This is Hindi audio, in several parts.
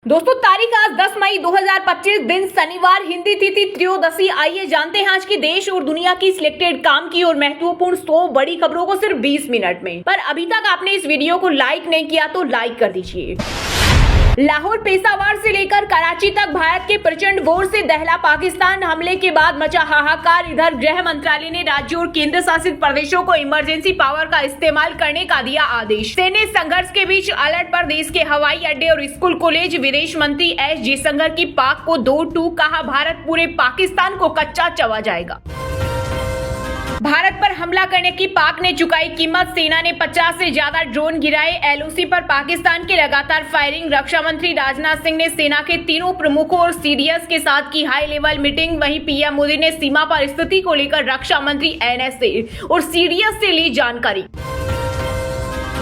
दोस्तों तारीख आज 10 मई 2025 दिन शनिवार, हिंदी तिथि त्रयोदशी। आइए जानते हैं आज की देश और दुनिया की सिलेक्टेड काम की और महत्वपूर्ण 100 बड़ी खबरों को सिर्फ 20 मिनट में। पर अभी तक आपने इस वीडियो को लाइक नहीं किया तो लाइक कर दीजिए। लाहौर पेशावर से लेकर कराची तक भारत के प्रचंड वोर से दहला पाकिस्तान। हमले के बाद मचा हाहाकार। इधर गृह मंत्रालय ने राज्यों और केंद्र शासित प्रदेशों को इमरजेंसी पावर का इस्तेमाल करने का दिया आदेश। सैन्य संघर्ष के बीच अलर्ट पर देश के हवाई अड्डे और स्कूल कॉलेज। विदेश मंत्री एस जयशंकर की पाक को 2-2 कहा, भारत पूरे पाकिस्तान को कच्चा चबा जाएगा। भारत पर हमला करने की पाक ने चुकाई कीमत। सेना ने 50 से ज्यादा ड्रोन गिराए। एलओसी पर पाकिस्तान की लगातार फायरिंग। रक्षा मंत्री राजनाथ सिंह ने सेना के तीनों प्रमुखों और सीडीएस के साथ की हाई लेवल मीटिंग। वहीं पीएम मोदी ने सीमा पर स्थिति को लेकर रक्षा मंत्री एनएसए और सीडीएस से ली जानकारी।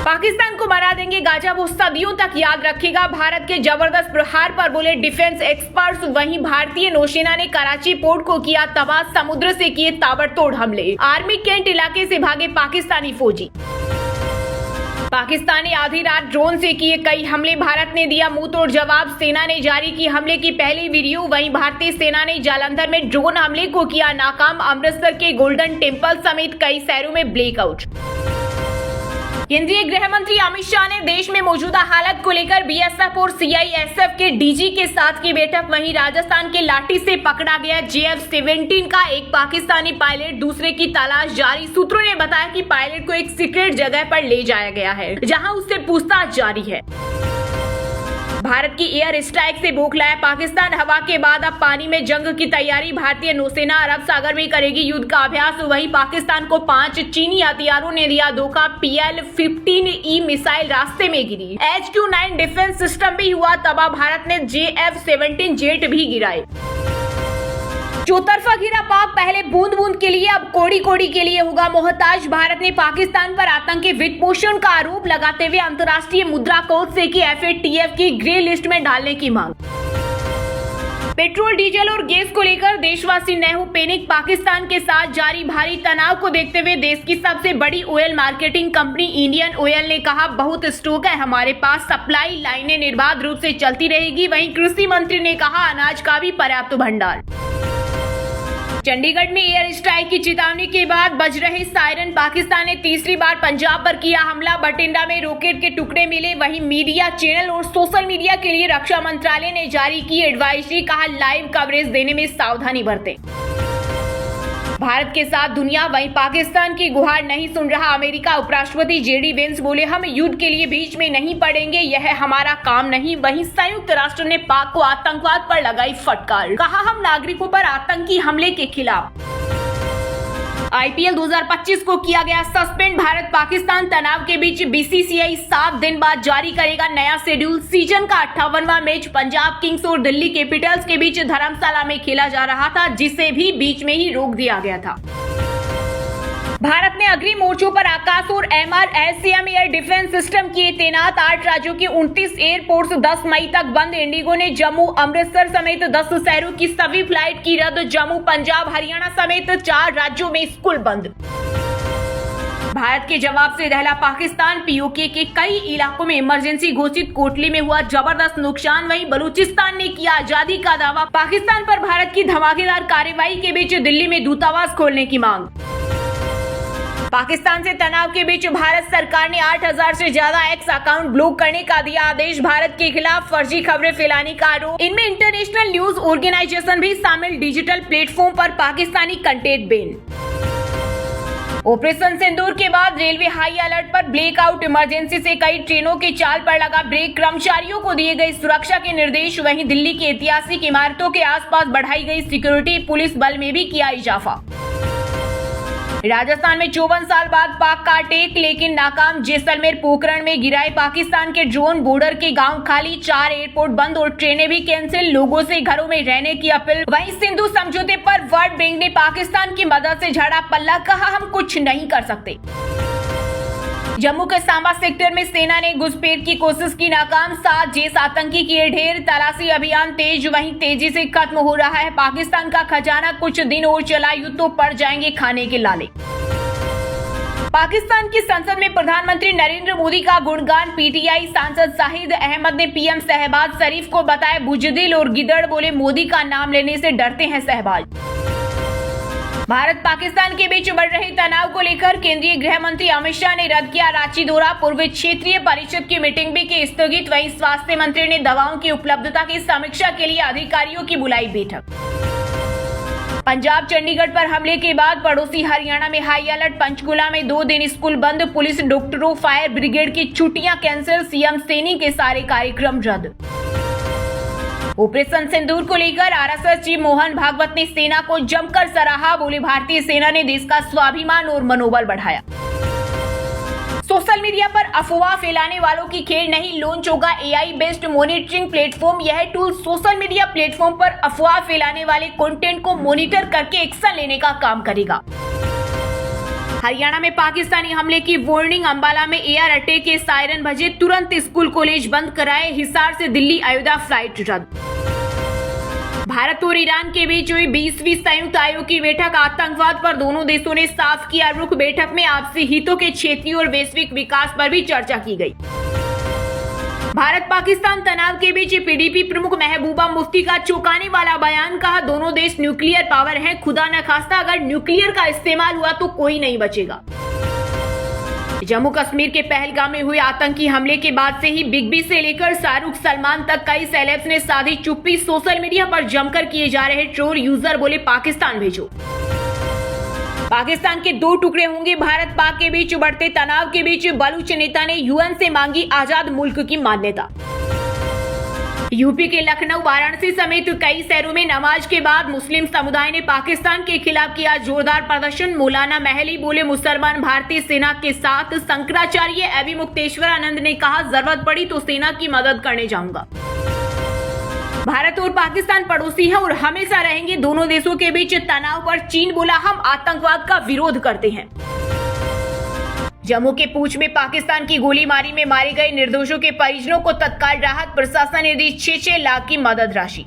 पाकिस्तान को मरा देंगे गाजा, वो सदियों तक याद रखेगा। भारत के जबरदस्त प्रहार पर बोले डिफेंस एक्सपर्ट्स। वहीं भारतीय नौसेना ने कराची पोर्ट को किया तबाह। समुद्र से किए ताबड़तोड़ हमले। आर्मी कैंट इलाके से भागे पाकिस्तानी फौजी। पाकिस्तान ने आधी रात ड्रोन से किए कई हमले। भारत ने दिया मुंहतोड़ जवाब। सेना ने जारी की हमले की पहली वीडियो। वहीं भारतीय सेना ने जालंधर में ड्रोन हमले को किया नाकाम। अमृतसर के गोल्डन टेम्पल समेत कई शहरों में ब्लैकआउट। केंद्रीय गृह मंत्री अमित शाह ने देश में मौजूदा हालत को लेकर बीएसएफ और सीआईएसएफ के डीजी के साथ की बैठक। वहीं राजस्थान के लाठी से पकड़ा गया JF-17 का एक पाकिस्तानी पायलट, दूसरे की तलाश जारी। सूत्रों ने बताया कि पायलट को एक सीक्रेट जगह पर ले जाया गया है, जहां उससे पूछताछ जारी है। भारत की एयर स्ट्राइक से बौखलाया पाकिस्तान। हवा के बाद अब पानी में जंग की तैयारी। भारतीय नौसेना अरब सागर में करेगी युद्ध का अभ्यास। वहीं पाकिस्तान को 5 चीनी हथियारों ने दिया धोखा। PL-15E मिसाइल रास्ते में गिरी। HQ-9 डिफेंस सिस्टम भी हुआ तबाह। भारत ने JF-17 जेट भी गिराए। चौतरफा घिरा पाक, पहले बूंद बूंद के लिए अब कोड़ी कोड़ी के लिए होगा मोहताज। भारत ने पाकिस्तान पर आतंकी वित्त पोषण का आरोप लगाते हुए अंतर्राष्ट्रीय मुद्रा कोष से की FATF की ग्रे लिस्ट में डालने की मांग। पेट्रोल, डीजल और गैस को लेकर देशवासी न हो पैनिक। पाकिस्तान के साथ जारी भारी तनाव को देखते हुए देश की सबसे बड़ी oil marketing company Indian oil ने कहा, बहुत स्टॉक है हमारे पास, सप्लाई लाइनें निर्बाध रूप से चलती रहेगी। वहीं कृषि मंत्री ने कहा, अनाज का भी पर्याप्त भंडार। चंडीगढ़ में एयर स्ट्राइक की चेतावनी के बाद बज रहे सायरन। पाकिस्तान ने तीसरी बार पंजाब पर किया हमला। बठिंडा में रॉकेट के टुकड़े मिले। वहीं मीडिया चैनल और सोशल मीडिया के लिए रक्षा मंत्रालय ने जारी की एडवाइजरी। कहा, लाइव कवरेज देने में सावधानी बरतें। भारत के साथ दुनिया, वहीं पाकिस्तान की गुहार नहीं सुन रहा अमेरिका। उपराष्ट्रपति JD वेंस बोले, हम युद्ध के लिए बीच में नहीं पड़ेंगे, यह हमारा काम नहीं। वहीं संयुक्त राष्ट्र ने पाक को आतंकवाद पर लगाई फटकार। कहा, हम नागरिकों पर आतंकी हमले के खिलाफ। IPL 2025 को किया गया सस्पेंड। भारत पाकिस्तान तनाव के बीच BCCI 7 दिन बाद जारी करेगा नया शेड्यूल। सीजन का 58वां मैच पंजाब किंग्स और दिल्ली कैपिटल्स के बीच धर्मशाला में खेला जा रहा था, जिसे भी बीच में ही रोक दिया गया था। भारत ने अग्रिम मोर्चों पर आकाश और MRSAM एयर डिफेंस सिस्टम किए तैनात। 8 राज्यों के 29 एयरपोर्ट्स 10 मई तक बंद। इंडिगो ने जम्मू, अमृतसर समेत 10 शहरों की सभी फ्लाइट की रद्द। जम्मू, पंजाब, हरियाणा समेत 4 राज्यों में स्कूल बंद। भारत के जवाब से दहला पाकिस्तान। POK के कई इलाकों में इमरजेंसी घोषित। कोटली में हुआ जबरदस्त नुकसान। वहीं बलूचिस्तान ने किया आजादी का दावा। पाकिस्तान पर भारत की धमाकेदार कार्रवाई के बीच दिल्ली में दूतावास खोलने की मांग। पाकिस्तान से तनाव के बीच भारत सरकार ने 8000 से ज्यादा एक्स अकाउंट ब्लॉक करने का दिया आदेश। भारत के खिलाफ फर्जी खबरें फैलाने का आरोप। इनमें इंटरनेशनल न्यूज ऑर्गेनाइजेशन भी शामिल। डिजिटल प्लेटफॉर्म पर पाकिस्तानी कंटेंट बैन। ऑपरेशन सिंदूर के बाद रेलवे हाई अलर्ट पर, ब्लैकआउट। इमरजेंसी से कई ट्रेनों के चाल पर लगा ब्रेक। कर्मचारियों को दिए गए सुरक्षा के निर्देश। वहीं दिल्ली की ऐतिहासिक इमारतों के आसपास बढ़ाई गई सिक्योरिटी। पुलिस बल में भी किया इजाफा। राजस्थान में 54 साल बाद पाक का अटैक, लेकिन नाकाम। जैसलमेर, पोखरण में गिराए पाकिस्तान के ड्रोन। बॉर्डर के गांव खाली, 4 एयरपोर्ट बंद और ट्रेनें भी कैंसिल। लोगों से घरों में रहने की अपील। वहीं सिंधु समझौते पर वर्ल्ड बैंक ने पाकिस्तान की मदद से झाड़ा पल्ला। कहा, हम कुछ नहीं कर सकते। जम्मू के सांबा सेक्टर में सेना ने घुसपैठ की कोशिश की नाकाम। 7 जेश आतंकी किए ढेर। तलाशी अभियान तेज। वहीं तेजी से खत्म हो रहा है पाकिस्तान का खजाना। कुछ दिन और चला यूं तो पड़ जाएंगे खाने के लाले। पाकिस्तान की संसद में प्रधानमंत्री नरेंद्र मोदी का गुणगान। पीटीआई सांसद शाहिद अहमद ने पीएम शहबाज शरीफ को बताया बुजदिल और गिदड़, बोले मोदी का नाम लेने से डरते हैं शहबाज। भारत पाकिस्तान के बीच बढ़ रहे तनाव को लेकर केंद्रीय गृह मंत्री अमित शाह ने रद्द किया रांची दौरा। पूर्व क्षेत्रीय परिषद की मीटिंग भी की स्थगित। वहीं स्वास्थ्य मंत्री ने दवाओं की उपलब्धता की समीक्षा के लिए अधिकारियों की बुलाई बैठक। पंजाब चंडीगढ़ पर हमले के बाद पड़ोसी हरियाणा में हाई अलर्ट। पंचकुला में 2 दिन स्कूल बंद। पुलिस, डॉक्टरों, फायर ब्रिगेड की छुट्टियां कैंसिल। सीएम सैनी के सारे कार्यक्रम रद्द। ऑपरेशन सिंदूर को लेकर आरएसएस चीफ मोहन भागवत ने सेना को जमकर सराहा। बोले भारतीय सेना ने देश का स्वाभिमान और मनोबल बढ़ाया। सोशल मीडिया पर अफवाह फैलाने वालों की खेल नहीं, लॉन्च होगा एआई बेस्ड मॉनिटरिंग प्लेटफॉर्म। यह टूल सोशल मीडिया प्लेटफॉर्म पर अफवाह फैलाने वाले कंटेंट को मॉनिटर करके एक्शन लेने का काम करेगा। हरियाणा में पाकिस्तानी हमले की वार्निंग। अंबाला में एयर अटैक के सायरन बजे, तुरंत स्कूल कॉलेज बंद कराए। हिसार से दिल्ली अयोध्या फ्लाइट रद्द। भारत और ईरान के बीच हुई 20वीं संयुक्त आयोग की बैठक। आतंकवाद पर दोनों देशों ने साफ किया रुख। बैठक में आपसी हितों के क्षेत्रीय और वैश्विक विकास पर भी चर्चा की गई। भारत पाकिस्तान तनाव के बीच पीडीपी प्रमुख महबूबा मुफ्ती का चौंकाने वाला बयान। कहा दोनों देश न्यूक्लियर पावर हैं, खुदा न खास्ता अगर न्यूक्लियर का इस्तेमाल हुआ तो कोई नहीं बचेगा। जम्मू कश्मीर के पहलगाम में हुए आतंकी हमले के बाद से ही बिग बी से लेकर शाहरुख, सलमान तक कई सेलेब्स ने साधी चुप्पी। सोशल मीडिया पर जमकर किए जा रहे ट्रोल। यूजर बोले पाकिस्तान भेजो। पाकिस्तान के 2 टुकड़े होंगे। भारत पाक के बीच बढ़ते तनाव के बीच बलूच नेता ने यूएन से मांगी आजाद मुल्क की मान्यता। यूपी के लखनऊ, वाराणसी समेत कई शहरों में नमाज के बाद मुस्लिम समुदाय ने पाकिस्तान के खिलाफ किया जोरदार प्रदर्शन। मौलाना महली बोले मुसलमान भारतीय सेना के साथ। शंकराचार्य एवं मुक्तेश्वर आनंद ने कहा जरूरत पड़ी तो सेना की मदद करने जाऊंगा। भारत और पाकिस्तान पड़ोसी हैं और हमेशा रहेंगे। दोनों देशों के बीच तनाव पर चीन बोला हम आतंकवाद का विरोध करते हैं। जम्मू के पूंछ में पाकिस्तान की गोलीमारी में मारे गए निर्दोषों के परिजनों को तत्काल राहत। प्रशासन ने दी 6-6 लाख की मदद राशि।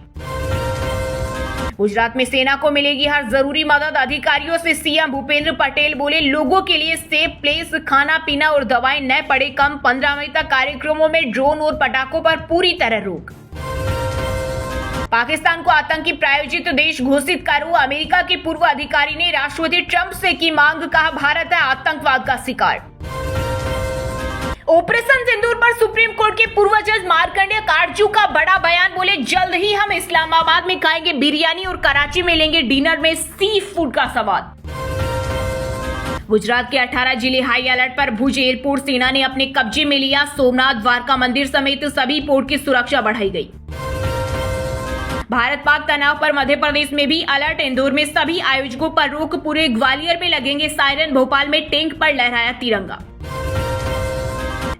गुजरात में सेना को मिलेगी हर जरूरी मदद। अधिकारियों से सीएम भूपेंद्र पटेल बोले लोगों के लिए सेफ प्लेस, खाना पीना और दवाएं न पड़े कम। 15 मई तक कार्यक्रमों में ड्रोन और पटाखों पर पूरी तरह रोक। पाकिस्तान को आतंकी प्रायोजित देश घोषित करो। अमेरिका के पूर्व अधिकारी ने राष्ट्रपति ट्रंप से की मांग। कहा भारत है आतंकवाद का शिकार। ऑपरेशन सिंदूर पर सुप्रीम कोर्ट के पूर्व जज मार्कंडेय काटजू का बड़ा बयान। बोले जल्द ही हम इस्लामाबाद में खाएंगे बिरयानी और कराची में लेंगे डिनर में सी फूड का स्वाद। गुजरात के 18 जिले हाई अलर्ट पर। भुज एयरपोर्ट सेना ने अपने कब्जे में लिया। सोमनाथ, द्वारका मंदिर समेत सभी पोर्ट की सुरक्षा बढ़ाई गई। भारत पाक तनाव पर मध्य प्रदेश में भी अलर्ट। इंदौर में सभी आयोजकों पर रोक। पूरे ग्वालियर में लगेंगे सायरन। भोपाल में टैंक पर लहराया तिरंगा।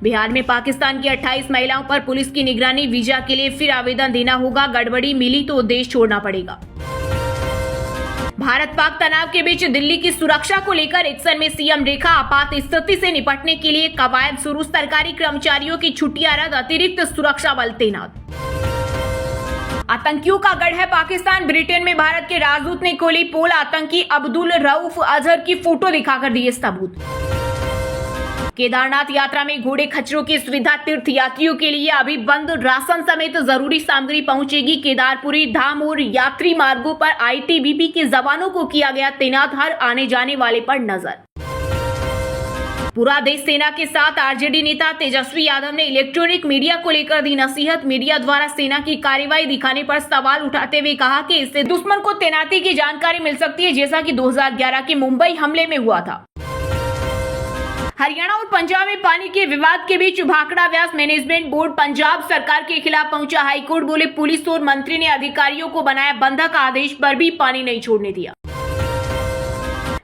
बिहार में पाकिस्तान की 28 महिलाओं पर पुलिस की निगरानी। वीजा के लिए फिर आवेदन देना होगा। गड़बड़ी मिली तो देश छोड़ना पड़ेगा। भारत पाक तनाव के बीच दिल्ली की सुरक्षा को लेकर एक्शन में सीएम रेखा। आपात स्थिति से निपटने के लिए कवायद शुरू। सरकारी कर्मचारियों की छुट्टियां रद्द। अतिरिक्त सुरक्षा बल तैनात। आतंकियों का गढ़ है पाकिस्तान। ब्रिटेन में भारत के राजदूत ने खोली पोल। आतंकी अब्दुल रऊफ अजहर की फोटो दिखाकर दिए सबूत। केदारनाथ यात्रा में घोड़े खच्चरों की सुविधा। तीर्थ यात्रियों के लिए अभी बंद। राशन समेत जरूरी सामग्री पहुंचेगी। केदारपुरी धाम और यात्री मार्गों पर आईटीबीपी के जवानों को किया गया तैनात। हर आने जाने वाले पर नजर। पूरा देश सेना के साथ। आरजेडी नेता तेजस्वी यादव ने इलेक्ट्रॉनिक मीडिया को लेकर दी नसीहत। मीडिया द्वारा सेना की कार्रवाई दिखाने पर सवाल उठाते हुए कहा कि इससे दुश्मन को तैनाती की जानकारी मिल सकती है, जैसा कि 2011 के मुंबई हमले में हुआ था। हरियाणा और पंजाब में पानी के विवाद के बीच भाखड़ा व्यास मैनेजमेंट बोर्ड पंजाब सरकार के खिलाफ पहुंचा। हाईकोर्ट बोले पुलिस और मंत्री ने अधिकारियों को बनाया बंधक। आदेश पर भी पानी नहीं छोड़ने दिया।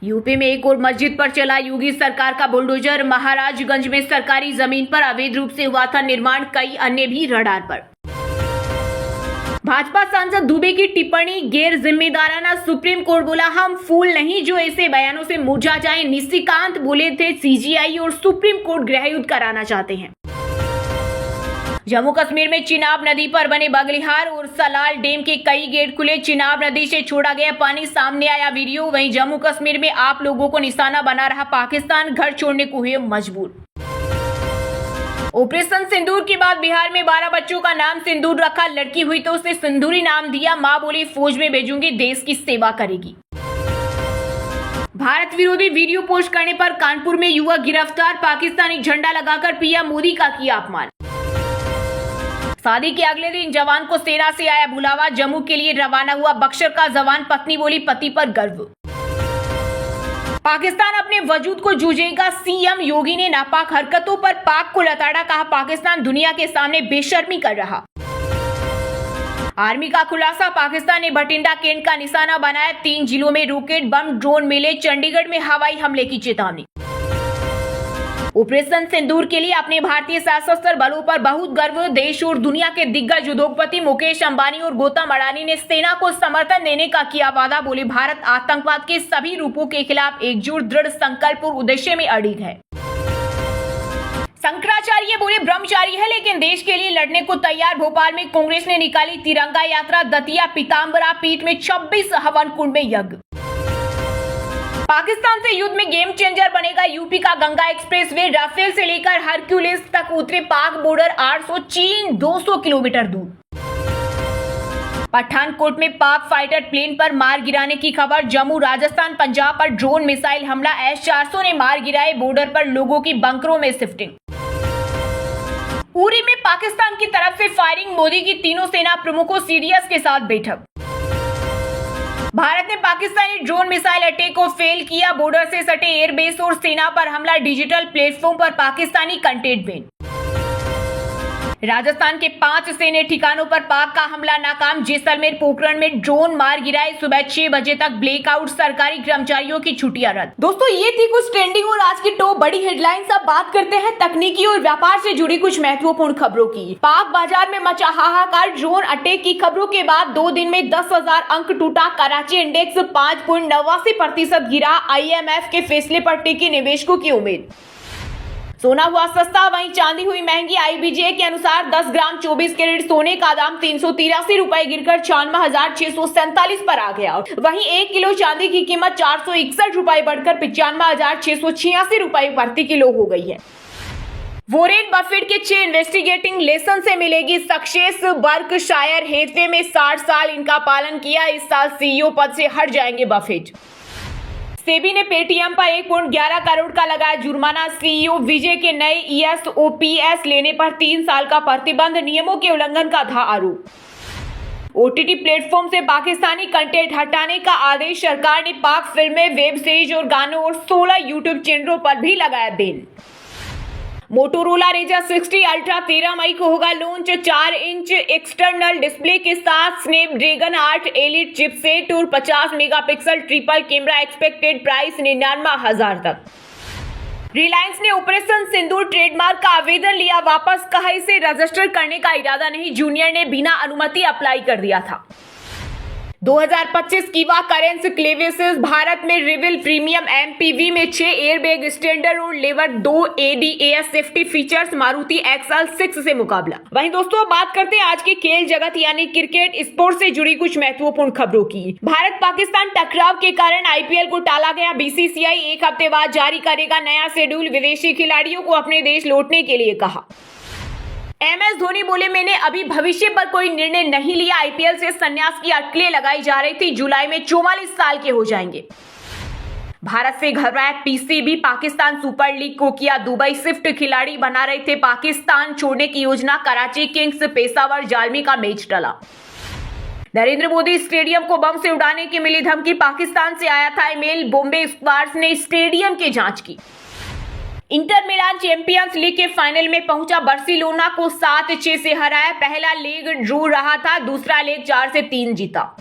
यूपी में एक और मस्जिद पर चला योगी सरकार का बुलडोजर। महाराजगंज में सरकारी जमीन पर अवैध रूप से हुआ था निर्माण। कई अन्य भी रडार पर। भाजपा सांसद दुबे की टिप्पणी गैर जिम्मेदाराना। सुप्रीम कोर्ट बोला हम फूल नहीं जो ऐसे बयानों से मुरझा जाएं। निशिकांत बोले थे सीजीआई और सुप्रीम कोर्ट गृह युद्ध कराना चाहते हैं। जम्मू कश्मीर में चिनाब नदी पर बने बगलिहार और सलाल डैम के कई गेट खुले। चिनाब नदी से छोड़ा गया पानी, सामने आया वीडियो। वहीं जम्मू कश्मीर में आप लोगों को निशाना बना रहा पाकिस्तान, घर छोड़ने को हुए मजबूर। ऑपरेशन सिंदूर के बाद बिहार में 12 बच्चों का नाम सिंदूर रखा। लड़की हुई तो उसे सिंदूरी नाम दिया। मां बोली फौज में भेजूंगी, देश की सेवा करेगी। भारत विरोधी वीडियो पोस्ट करने पर कानपुर में युवक गिरफ्तार। पाकिस्तानी झंडा लगाकर पीएम मोदी का किया अपमान। शादी के अगले दिन जवान को सेना से आया बुलावा। जम्मू के लिए रवाना हुआ बक्सर का जवान। पत्नी बोली पति पर गर्व। पाकिस्तान अपने वजूद को जूझेगा, सीएम योगी ने नापाक हरकतों पर पाक को लताड़ा। कहा पाकिस्तान दुनिया के सामने बेशर्मी कर रहा। आर्मी का खुलासा, पाकिस्तान ने बठिंडा कैंट का निशाना बनाया। 3 जिलों में रॉकेट बम ड्रोन मिले। चंडीगढ़ में हवाई हमले की चेतावनी। ऑपरेशन सिंदूर के लिए अपने भारतीय सशस्त्र बलों पर बहुत गर्व। देश और दुनिया के दिग्गज उद्योगपति मुकेश अंबानी और गौतम अडानी ने सेना को समर्थन देने का किया वादा। बोले भारत आतंकवाद के सभी रूपों के खिलाफ एकजुट, दृढ़ संकल्प और उद्देश्य में अड़िग है। शंकराचार्य बोले ब्रह्मचारी है लेकिन देश के लिए लड़ने को तैयार। भोपाल में कांग्रेस ने निकाली तिरंगा यात्रा। दतिया पीताम्बरा पीठ में 26 हवन कुंड में यज्ञ। पाकिस्तान से युद्ध में गेम चेंजर बनेगा यूपी का गंगा एक्सप्रेसवे। राफेल से लेकर हरक्यूलिस तक उतरे पाक बॉर्डर 800, चीन 200 किलोमीटर दूर। पठानकोट में पाक फाइटर प्लेन पर मार गिराने की खबर। जम्मू राजस्थान पंजाब पर ड्रोन मिसाइल हमला। S-400 ने मार गिराए। बॉर्डर पर लोगों की बंकरों में शिफ्टिंग। उरी में पाकिस्तान की तरफ से फायरिंग। मोदी की तीनों सेना प्रमुखों सीडीएस के साथ बैठक। भारत ने पाकिस्तानी ड्रोन मिसाइल अटैक को फेल किया। बॉर्डर से सटे एयरबेस और सेना पर हमला। डिजिटल प्लेटफॉर्म पर पाकिस्तानी कंटेंट बैन। राजस्थान के 5 सैन्य ठिकानों पर पाक का हमला नाकाम। जैसलमेर पोखरण में ड्रोन मार गिराए। सुबह 6 बजे तक ब्लैकआउट। सरकारी कर्मचारियों की छुट्टियां रद्द। दोस्तों ये थी कुछ ट्रेंडिंग और आज की टॉप बड़ी हेडलाइंस। अब बात करते हैं तकनीकी और व्यापार से जुड़ी कुछ महत्वपूर्ण खबरों की। पाक बाजार में मचा हाहाकार। ड्रोन अटैक की खबरों के बाद 2 दिन में 10,000 अंक टूटा। कराची इंडेक्स 5.89% गिरा। IMF के फैसले पर टिकी निवेशकों की उम्मीद। सोना हुआ सस्ता, वहीं चांदी हुई महंगी। IBJ के अनुसार 10 ग्राम 24 कैरेट सोने का दाम 383 रुपए गिरकर 96,647 पर आ गया। वहीं 1 किलो चांदी की कीमत 461 रुपए बढ़कर 95,686 रुपए प्रति किलो हो गई है। वॉरेन बफेट के 6 इन्वेस्टिगेटिंग लेसन से मिलेगी सक्सेस। बर्कशायर हेथवे में 60 साल इनका पालन किया। इस साल CEO पद से हट जाएंगे बफेट। सेबी ने पेटीएम पर 1.11 करोड़ का लगाया जुर्माना। CEO विजय के नए ESOPS लेने पर 3 साल का प्रतिबंध। नियमों के उल्लंघन का था आरोप। OTT प्लेटफॉर्म से पाकिस्तानी कंटेंट हटाने का आदेश। सरकार ने पाक फिल्में, वेब सीरीज और गानों और 16 यूट्यूब चैनलों पर भी लगाया बैन। मोटोरोला रेजर 60 अल्ट्रा 13 मई को होगा लॉन्च। 4 इंच एक्सटर्नल डिस्प्ले के साथ स्नैपड्रैगन 8 एलिट चिपसेट और 50 megapixel triple camera. Expected price 99,000 तक। रिलायंस ने ऑपरेशन सिंदूर ट्रेडमार्क का आवेदन लिया वापस। कहा इसे रजिस्टर करने का इरादा नहीं। जूनियर ने बिना अनुमति अप्लाई कर दिया था। 2025 कीवा करेंस क्लेविसेस भारत में रिविल प्रीमियम MPV में 6 एयरबैग स्टैंडर्ड और लेवर 2 ADAS safety features. Maruti XL6 से मुकाबला। वहीं दोस्तों बात करते हैं आज के खेल जगत यानी क्रिकेट स्पोर्ट्स से जुड़ी कुछ महत्वपूर्ण खबरों की। भारत पाकिस्तान टकराव के कारण IPL को टाला गया। BCCI 1 हफ्ते बाद जारी करेगा नया शेड्यूल। विदेशी खिलाड़ियों को अपने देश लौटने के लिए कहा। MS धोनी बोले मैंने अभी भविष्य पर कोई निर्णय नहीं लिया। IPL से संन्यास की अटकलें लगाई जा रही थी। जुलाई में 44 साल के हो जाएंगे। भारत से घबराया PCB। पाकिस्तान सुपर लीग को किया दुबई शिफ्ट। खिलाड़ी बना रहे थे पाकिस्तान छोड़ने की योजना। कराची किंग्स पेशावर जालमी का मैच टला। नरेंद्र मोदी स्टेडियम को बम से उड़ाने की मिली धमकी। पाकिस्तान से आया था ईमेल। बॉम्बे स्क्वाड्स ने स्टेडियम की जांच की। इंटर मिलान चैंपियंस लीग के फाइनल में पहुंचा। बार्सिलोना को 7-6 से हराया। पहला लेग ड्रॉ रहा था, दूसरा लेग 4 से 3 जीता।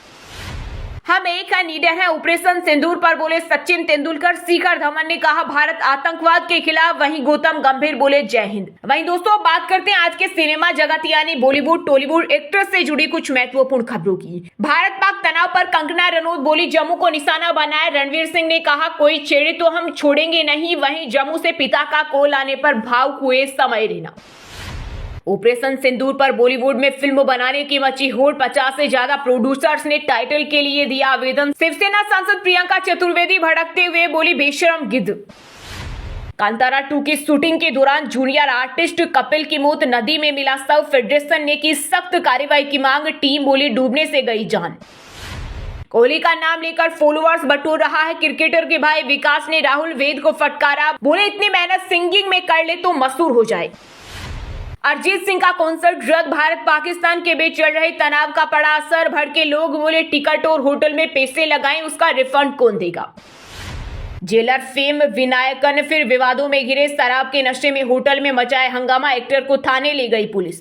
हम एक है नीडर है। ऑपरेशन सिंदूर पर बोले सचिन तेंदुलकर। शिखर धवन ने कहा भारत आतंकवाद के खिलाफ। वहीं गौतम गंभीर बोले जय हिंद। वहीं दोस्तों बात करते हैं आज के सिनेमा जगत यानी बॉलीवुड टॉलीवुड एक्ट्रेस से जुड़ी कुछ महत्वपूर्ण खबरों की। भारत पाक तनाव पर कंगना रनौत बोली जम्मू को निशाना बनाया। रणवीर सिंह ने कहा कोई छेड़े तो हम छोड़ेंगे नहीं। वहीं जम्मू से पिता का कॉल आने पर भावुक हुए समय रैना। ऑपरेशन सिंदूर पर बॉलीवुड में फिल्म बनाने की मची होड़। 50 से ज्यादा प्रोड्यूसर्स ने टाइटल के लिए दिया आवेदन। शिवसेना सांसद प्रियंका चतुर्वेदी भड़कते हुए बोली बेशरम गिद्ध। कांतारा 2 की शूटिंग के दौरान जूनियर आर्टिस्ट कपिल की मौत, नदी में मिला शव। फेडरेशन ने की सख्त कार्रवाई की मांग। टीम बोली डूबने से गई जान। कोहली का नाम लेकर फॉलोअर्स बटोर रहा है क्रिकेटर के भाई विकास ने राहुल वेद को फटकारा। बोले इतनी मेहनत सिंगिंग में कर ले तो मशहूर हो जाए। अरिजीत सिंह का कॉन्सर्ट रद्द। भारत पाकिस्तान के बीच चल रहे तनाव का पड़ा असर। भड़के लोग बोले टिकट और होटल में पैसे लगाएं, उसका रिफंड कौन देगा। जेलर फेम विनायकन फिर विवादों में घिरे। शराब के नशे में होटल में मचाए हंगामा। एक्टर को थाने ले गई पुलिस।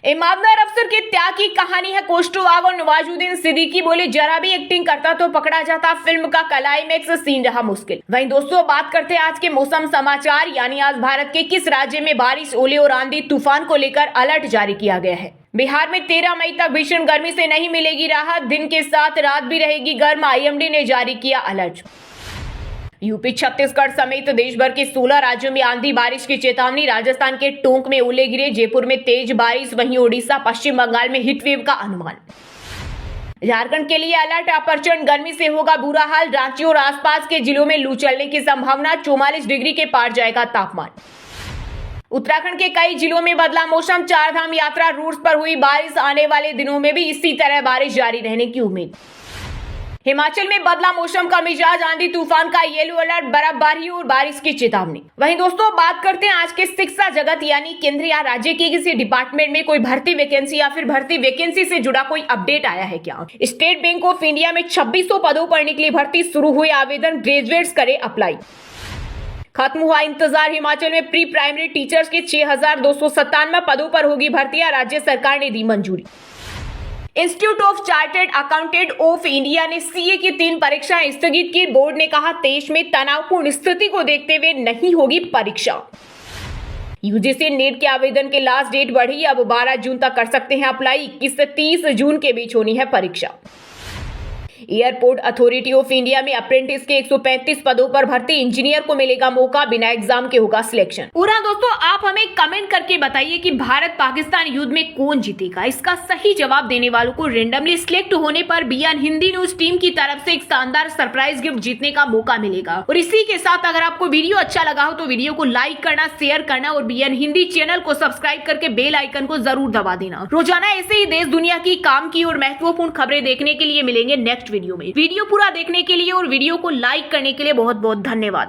ईमानदार अफसर के त्याग की कहानी है कोस्टोवाग और नवाजुद्दीन सिद्दीकी। बोले जरा भी एक्टिंग करता तो पकड़ा जाता। फिल्म का क्लाइमैक्स सीन रहा मुश्किल। वहीं दोस्तों बात करते हैं आज के मौसम समाचार, यानी आज भारत के किस राज्य में बारिश, ओले और आंधी तूफान को लेकर अलर्ट जारी किया गया है। बिहार में 13 मई तक भीषण गर्मी से नहीं मिलेगी राहत। दिन के साथ रात भी रहेगी गर्म। IMD ने जारी किया अलर्ट। यूपी, छत्तीसगढ़ समेत देश भर के 16 राज्यों में आंधी बारिश की चेतावनी। राजस्थान के टोंक में ओले गिरे। जयपुर में तेज बारिश। वहीं ओडिशा, पश्चिम बंगाल में हीटवेव का अनुमान। झारखंड के लिए अलर्ट। प्रचंड गर्मी से होगा बुरा हाल। रांची और आसपास के जिलों में लू चलने की संभावना। 44 डिग्री के पार जाएगा तापमान। उत्तराखंड के कई जिलों में बदला मौसम। 4 धाम यात्रा रूट पर हुई बारिश। आने वाले दिनों में भी इसी तरह बारिश जारी रहने की उम्मीद। हिमाचल में बदला मौसम का मिजाज। आंधी तूफान का येलो अलर्ट। बर्फबारी और बारिश की चेतावनी। वहीं दोस्तों बात करते हैं आज के शिक्षा जगत यानी केंद्र या राज्य के किसी डिपार्टमेंट में कोई भर्ती वैकेंसी या फिर भर्ती वैकेंसी से जुड़ा कोई अपडेट आया है क्या। स्टेट बैंक ऑफ इंडिया में 2600 पदों पर निकली भर्ती। शुरू हुए आवेदन। ग्रेजुएट्स करे अप्लाई। खत्म हुआ इंतजार। हिमाचल में प्री प्राइमरी टीचर्स के 6297 पदों पर होगी भर्ती। राज्य सरकार ने दी मंजूरी। Institute of chartered accountant of India ने CA की 3 परीक्षाएं स्थगित की। बोर्ड ने कहा देश में तनावपूर्ण स्थिति को देखते हुए नहीं होगी परीक्षा। UGC नेट के आवेदन के लास्ट डेट बढ़ी। अब 12 जून तक कर सकते हैं अप्लाई। 21 से 30 जून के बीच होनी है परीक्षा। एयरपोर्ट अथॉरिटी ऑफ इंडिया में अप्रेंटिस के 135 पदों पर भर्ती। इंजीनियर को मिलेगा मौका। बिना एग्जाम के होगा सिलेक्शन। पूरा दोस्तों आप हमें कमेंट करके बताइए कि भारत पाकिस्तान युद्ध में कौन जीतेगा। इसका सही जवाब देने वालों को रेंडमली सिलेक्ट होने पर BN हिंदी न्यूज टीम की तरफ से एक शानदार सरप्राइज गिफ्ट जीतने का मौका मिलेगा। और इसी के साथ अगर आपको वीडियो अच्छा लगा हो तो वीडियो को लाइक करना, शेयर करना और BN हिंदी चैनल को सब्सक्राइब करके बेल आइकन को जरूर दबा देना। रोजाना ऐसे ही देश दुनिया की काम की और महत्वपूर्ण खबरें देखने के लिए मिलेंगे नेक्स्ट वीडियो में। वीडियो पूरा देखने के लिए और वीडियो को लाइक करने के लिए बहुत बहुत धन्यवाद।